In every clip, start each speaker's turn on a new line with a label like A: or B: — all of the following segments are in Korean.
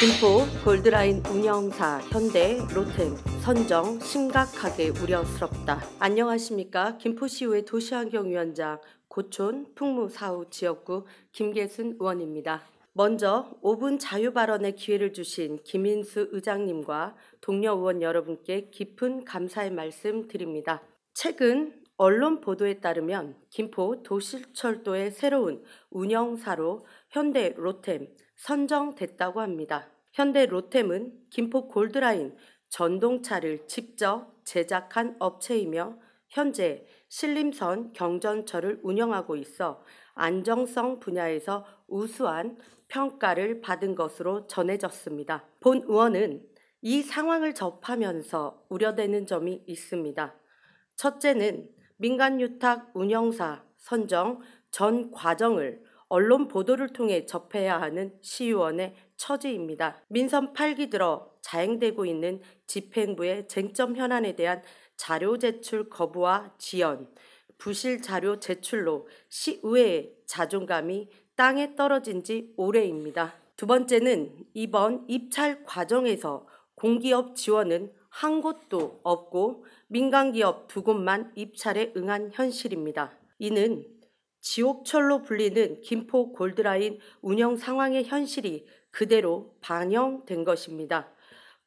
A: 김포 골드라인 운영사 현대 로템 선정 심각하게 우려스럽다. 안녕하십니까. 김포시의회 도시환경위원장 고촌 풍무사후 지역구 김계순 의원입니다. 먼저 5분 자유발언의 기회를 주신 김인수 의장님과 동료 의원 여러분께 깊은 감사의 말씀 드립니다. 최근 언론 보도에 따르면 김포 도실철도의 새로운 운영사로 현대 로템 선정됐다고 합니다. 현대 로템은 김포 골드라인 전동차를 직접 제작한 업체이며 현재 신림선 경전철을 운영하고 있어 안정성 분야에서 우수한 평가를 받은 것으로 전해졌습니다. 본 의원은 이 상황을 접하면서 우려되는 점이 있습니다. 첫째는 민간유탁 운영사 선정 전 과정을 언론 보도를 통해 접해야 하는 시의원의 처지입니다. 민선 8기 들어 자행되고 있는 집행부의 쟁점 현안에 대한 자료 제출 거부와 지연, 부실 자료 제출로 시의회의 자존감이 땅에 떨어진 지 오래입니다. 두 번째는 이번 입찰 과정에서 공기업 지원은 한 곳도 없고 민간기업 2곳만 입찰에 응한 현실입니다. 이는 지옥철로 불리는 김포 골드라인 운영 상황의 현실이 그대로 반영된 것입니다.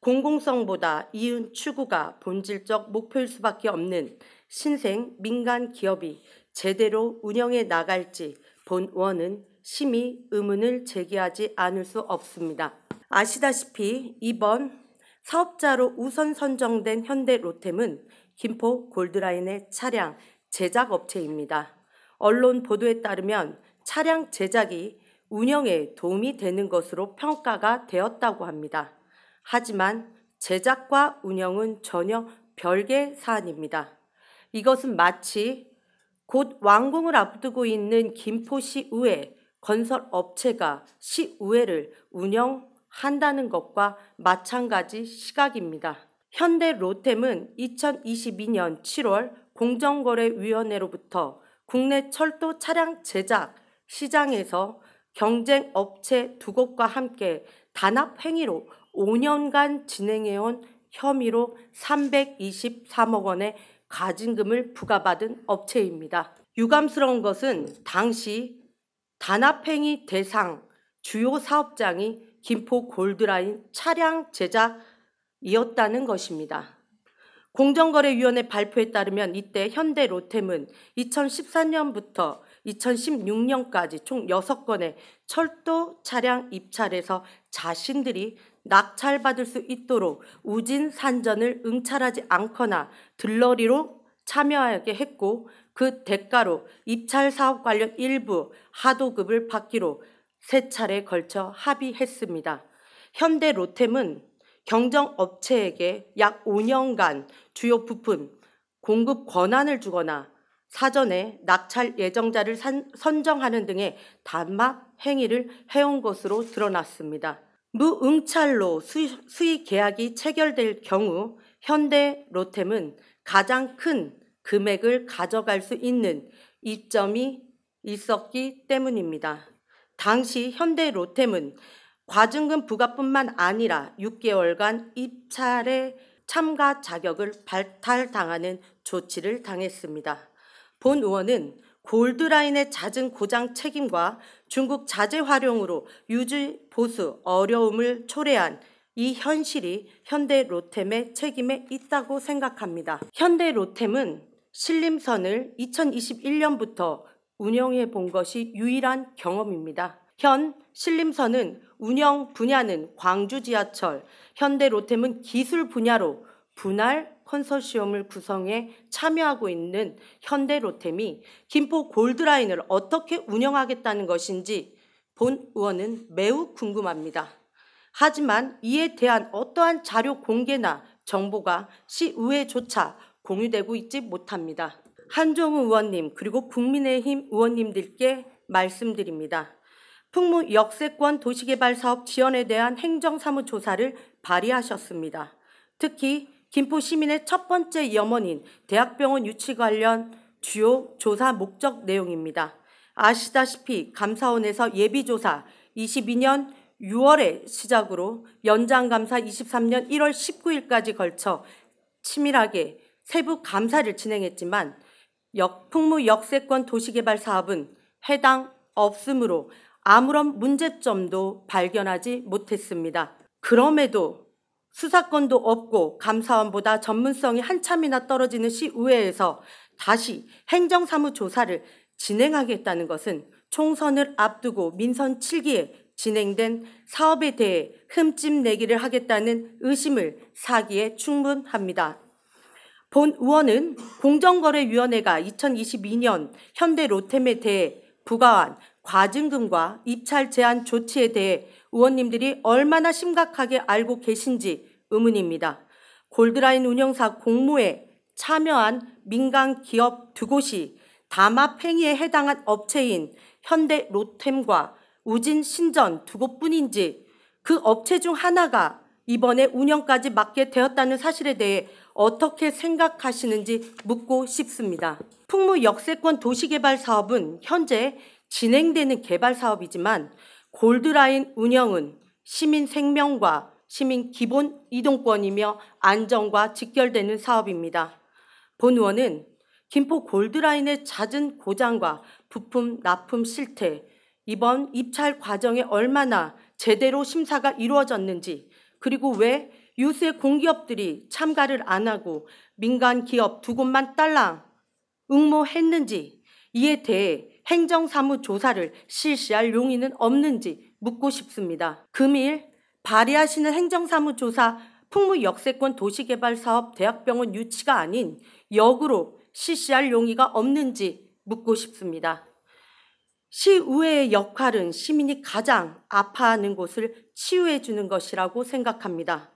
A: 공공성보다 이윤 추구가 본질적 목표일 수밖에 없는 신생 민간 기업이 제대로 운영해 나갈지 본 의원은 심히 의문을 제기하지 않을 수 없습니다. 아시다시피 이번 사업자로 우선 선정된 현대 로템은 김포 골드라인의 차량 제작 업체입니다. 언론 보도에 따르면 차량 제작이 운영에 도움이 되는 것으로 평가가 되었다고 합니다. 하지만 제작과 운영은 전혀 별개 사안입니다. 이것은 마치 곧 완공을 앞두고 있는 김포시의회 건설업체가 시의회를 운영한다는 것과 마찬가지 시각입니다. 현대 로템은 2022년 7월 공정거래위원회로부터 국내 철도 차량 제작 시장에서 경쟁 업체 2곳과 함께 단합 행위로 5년간 진행해온 혐의로 323억 원의 가진금을 부과받은 업체입니다. 유감스러운 것은 당시 단합행위 대상 주요 사업장이 김포 골드라인 차량 제작이었다는 것입니다. 공정거래위원회 발표에 따르면 이때 현대 로템은 2014년부터 2016년까지 총 6건의 철도 차량 입찰에서 자신들이 낙찰받을 수 있도록 우진 산전을 응찰하지 않거나 들러리로 참여하게 했고 그 대가로 입찰 사업 관련 일부 하도급을 받기로 3차례에 걸쳐 합의했습니다. 현대 로템은 경정업체에게 약 5년간 주요 부품 공급 권한을 주거나 사전에 낙찰 예정자를 선정하는 등의 단합 행위를 해온 것으로 드러났습니다. 무응찰로 수의 계약이 체결될 경우 현대 로템은 가장 큰 금액을 가져갈 수 있는 이점이 있었기 때문입니다. 당시 현대 로템은 과징금 부과뿐만 아니라 6개월간 입찰에 참가 자격을 발탈당하는 조치를 당했습니다. 본 의원은 골드라인의 잦은 고장 책임과 중국 자재 활용으로 유지 보수 어려움을 초래한 이 현실이 현대 로템의 책임에 있다고 생각합니다. 현대 로템은 신림선을 2021년부터 운영해 본 것이 유일한 경험입니다. 현 신림선은 운영 분야는 광주 지하철, 현대 로템은 기술 분야로 분할 컨소시엄을 구성해 참여하고 있는 현대 로템이 김포 골드라인을 어떻게 운영하겠다는 것인지 본 의원은 매우 궁금합니다. 하지만 이에 대한 어떠한 자료 공개나 정보가 시의회조차 공유되고 있지 못합니다. 한종우 의원님 그리고 국민의힘 의원님들께 말씀드립니다. 풍무 역세권 도시개발 사업 지원에 대한 행정사무조사를 발의하셨습니다. 특히 김포 시민의 첫 번째 염원인 대학병원 유치 관련 주요 조사 목적 내용입니다. 아시다시피 감사원에서 예비조사 22년 6월에 시작으로 연장감사 23년 1월 19일까지 걸쳐 치밀하게 세부 감사를 진행했지만 풍무 역세권 도시개발 사업은 해당 없으므로 아무런 문제점도 발견하지 못했습니다. 그럼에도 수사권도 없고 감사원보다 전문성이 한참이나 떨어지는 시의회에서 다시 행정사무조사를 진행하겠다는 것은 총선을 앞두고 민선 7기에 진행된 사업에 대해 흠집 내기를 하겠다는 의심을 사기에 충분합니다. 본 의원은 공정거래위원회가 2022년 현대 로템에 대해 부과한 과징금과 입찰 제한 조치에 대해 의원님들이 얼마나 심각하게 알고 계신지 의문입니다. 골드라인 운영사 공모에 참여한 민간 기업 2곳이 담합 행위에 해당한 업체인 현대 로템과 우진 신전 2곳뿐인지 그 업체 중 하나가 이번에 운영까지 맡게 되었다는 사실에 대해 어떻게 생각하시는지 묻고 싶습니다. 풍무 역세권 도시개발 사업은 현재 진행되는 개발 사업이지만 골드라인 운영은 시민 생명과 시민 기본 이동권이며 안전과 직결되는 사업입니다. 본 의원은 김포 골드라인의 잦은 고장과 부품 납품 실태, 이번 입찰 과정에 얼마나 제대로 심사가 이루어졌는지, 그리고 왜 유수의 공기업들이 참가를 안 하고 민간 기업 2곳만 딸랑 응모했는지, 이에 대해 행정사무조사를 실시할 용의는 없는지 묻고 싶습니다. 금일 발의하시는 행정사무조사 풍무 역세권 도시개발 사업 대학병원 유치가 아닌 역으로 실시할 용의가 없는지 묻고 싶습니다. 시의회의 역할은 시민이 가장 아파하는 곳을 치유해 주는 것이라고 생각합니다.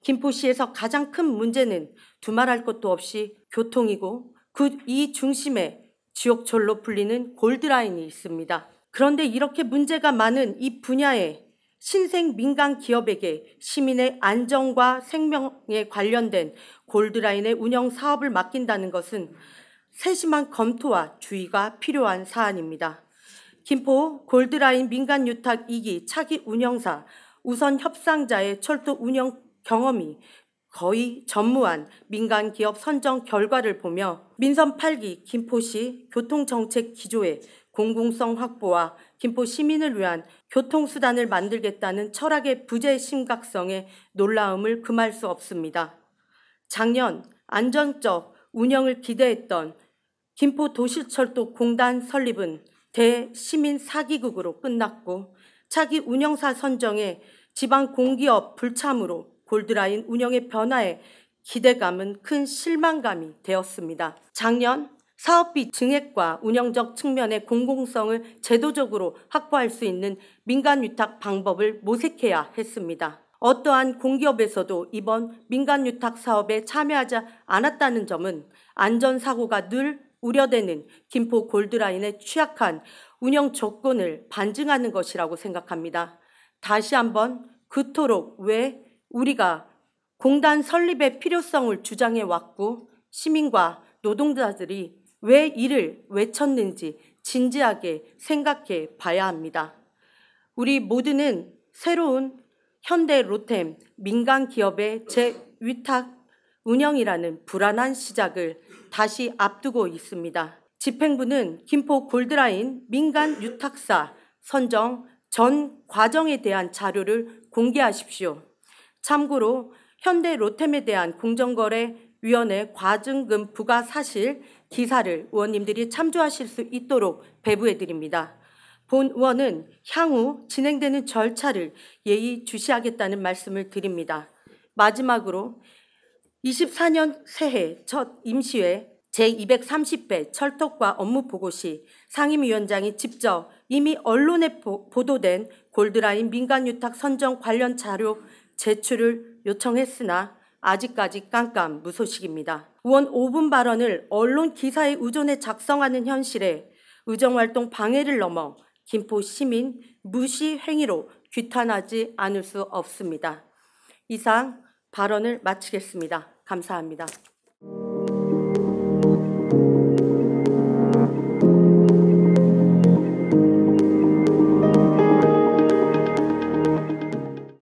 A: 김포시에서 가장 큰 문제는 두말할 것도 없이 교통이고 이 중심에 지옥철로 불리는 골드라인이 있습니다. 그런데 이렇게 문제가 많은 이 분야에 신생 민간 기업에게 시민의 안전과 생명에 관련된 골드라인의 운영 사업을 맡긴다는 것은 세심한 검토와 주의가 필요한 사안입니다. 김포 골드라인 민간 유탁 2기 차기 운영사 우선 협상자의 철도 운영 경험이 거의 전무한 민간 기업 선정 결과를 보며 민선 8기 김포시 교통정책 기조의 공공성 확보와 김포 시민을 위한 교통수단을 만들겠다는 철학의 부재 심각성에 놀라움을 금할 수 없습니다. 작년 안정적 운영을 기대했던 김포 도시철도 공단 설립은 대시민 사기극으로 끝났고 차기 운영사 선정에 지방 공기업 불참으로 골드라인 운영의 변화에 기대감은 큰 실망감이 되었습니다. 작년 사업비 증액과 운영적 측면의 공공성을 제도적으로 확보할 수 있는 민간 위탁 방법을 모색해야 했습니다. 어떠한 공기업에서도 이번 민간 위탁 사업에 참여하지 않았다는 점은 안전사고가 늘 우려되는 김포 골드라인의 취약한 운영 조건을 반증하는 것이라고 생각합니다. 다시 한번 그토록 왜 우리가 공단 설립의 필요성을 주장해 왔고 시민과 노동자들이 왜 이를 외쳤는지 진지하게 생각해 봐야 합니다. 우리 모두는 새로운 현대 로템 민간 기업의 재위탁 운영이라는 불안한 시작을 다시 앞두고 있습니다. 집행부는 김포 골드라인 민간 유탁사 선정 전 과정에 대한 자료를 공개하십시오. 참고로 현대 로템에 대한 공정거래위원회 과징금 부과 사실 기사를 의원님들이 참조하실 수 있도록 배부해드립니다. 본 의원은 향후 진행되는 절차를 예의주시하겠다는 말씀을 드립니다. 마지막으로 24년 새해 첫 임시회 제230회 철떡과 업무보고 시 상임위원장이 직접 이미 언론에 보도된 골드라인 민간유탁 선정 관련 자료 제출을 요청했으나 아직까지 깜깜무소식입니다. 의원 5분 발언을 언론 기사에 의존해 작성하는 현실에 의정활동 방해를 넘어 김포 시민 무시 행위로 규탄하지 않을 수 없습니다. 이상 발언을 마치겠습니다. 감사합니다.